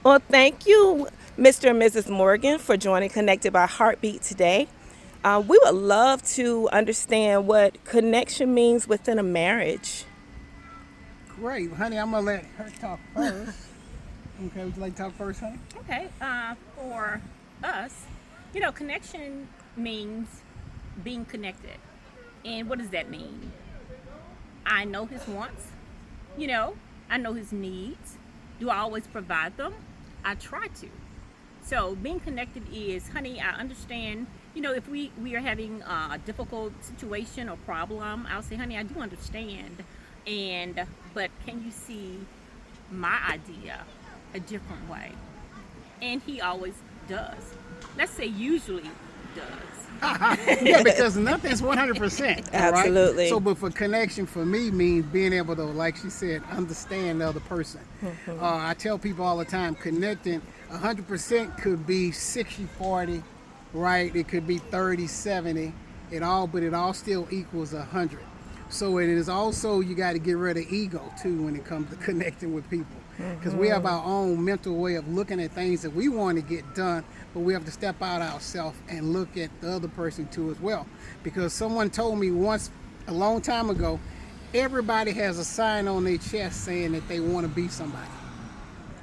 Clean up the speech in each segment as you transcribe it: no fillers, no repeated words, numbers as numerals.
Well, thank you, Mr. and Mrs. Morgan, for joining Connected by Heartbeat today. We would love to understand what connection means within a marriage. Great, honey. I'm gonna let her talk first. Okay, would you like to talk first, honey? Okay, for us, connection means being connected. And what does that mean? I know his wants, you know, I know his needs. Do I always provide them? I try to. So being connected is, honey, I understand, if we are having a difficult situation or problem, I'll say, honey, I do understand. But can you see my idea a different way? And he always does. Let's say usually does. Yeah, because nothing's 100%. Absolutely. Right? So, but for connection for me means being able to, like she said, understand the other person. I tell people all the time, connecting 100% could be 60-40, right? It could be 30-70. But it all still equals 100. So it is also, you got to get rid of ego too when it comes to connecting with people. Because we have our own mental way of looking at things that we want to get done, but we have to step out ourselves and look at the other person too as well. Because someone told me once, a long time ago, everybody has a sign on their chest saying that they want to be somebody,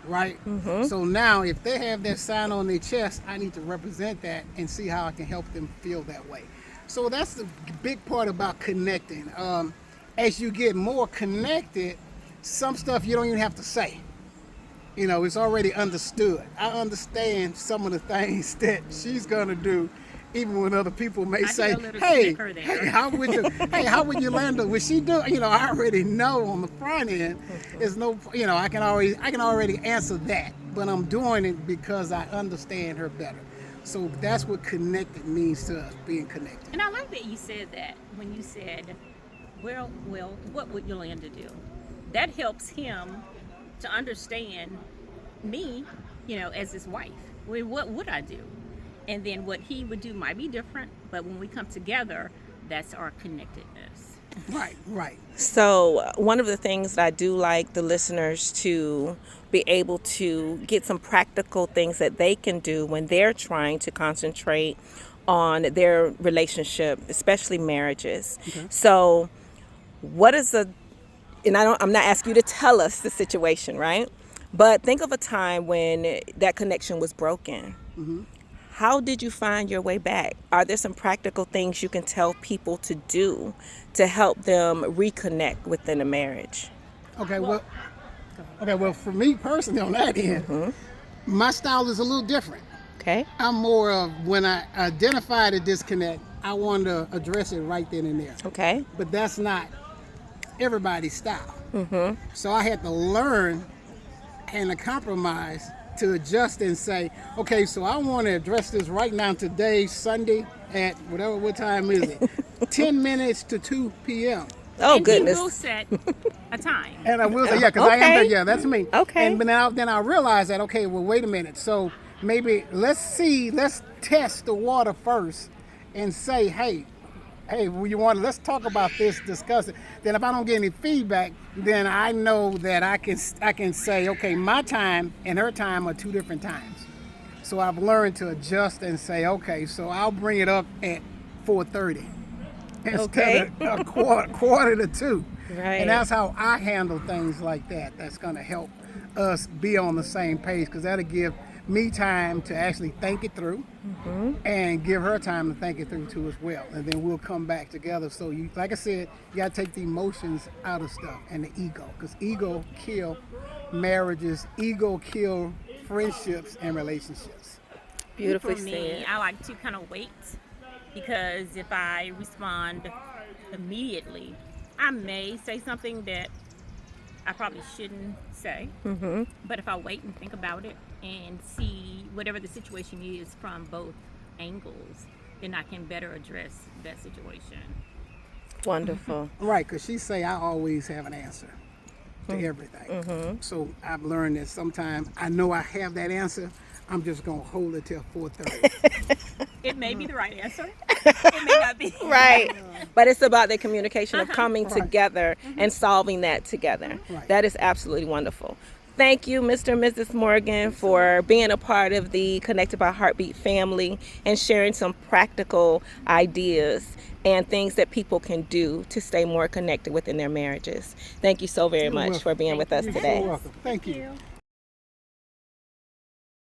right? So now if they have that sign on their chest, I need to represent that and see how I can help them feel that way. So that's the big part about connecting. As you get more connected, some stuff you don't even have to say. It's already understood. I understand some of the things that she's gonna do, even when other people may say, "Hey, how would you, how would Yolanda? Would she do?" I already know on the front end. There's no, I can already answer that, but I'm doing it because I understand her better. So that's what connected means to us, being connected. And I like that you said that when you said, well, what would Yolanda do? That helps him to understand me, as his wife. Well, what would I do? And then what he would do might be different, but when we come together, that's our connectedness. Right. So, one of the things that I do like the listeners to be able to get some practical things that they can do when they're trying to concentrate on their relationship, especially marriages. Okay. So, what is the and I'm not asking you to tell us the situation, right? But think of a time when that connection was broken. How did you find your way back? Are there some practical things you can tell people to do to help them reconnect within a marriage? Okay. Well, for me personally, on that end, my style is a little different. Okay. I'm more of, when I identify the disconnect, I want to address it right then and there. Okay. But that's not everybody's style. So I had to learn and to compromise to adjust and say, okay, so I want to address this right now today, Sunday, at what time is it? 10 minutes to 2 p.m. Oh, And goodness. he will set a time. And I will say, yeah, because I am Okay. there, yeah, that's me. Okay. But then I realized that, okay, well, wait a minute. So maybe let's test the water first and say, hey, let's talk about this, discuss it. Then if I don't get any feedback, then I know that I can say, okay, my time and her time are two different times. So I've learned to adjust and say, okay, so I'll bring it up at 4:30 instead of a quarter to 2. Right. And that's how I handle things like that. That's going to help us be on the same page, because that'll give me time to actually think it through and give her time to think it through too as well. And then we'll come back together. So you, like I said, you got to take the emotions out of stuff and the ego, because ego kill marriages, ego kill friendships and relationships. Beautifully For me, said. I like to kind of wait, because if I respond immediately, I may say something that I probably shouldn't say. But if I wait and think about it and see whatever the situation is from both angles, then I can better address that situation. Wonderful. Right, because she say I always have an answer to everything. So I've learned that sometimes I know I have that answer. I'm just going to hold it till 4:30. It may be the right answer. It may not be. Right. But it's about the communication of coming Right. together and solving that together. Right. That is absolutely wonderful. thank you, Mr. and Mrs. Morgan, for being a part of the Connected by Heartbeat family and sharing some practical ideas and things that people can do to stay more connected within their marriages. Thank you so very You're much welcome. for being with us Thank you. today. You're welcome. Thank you. you.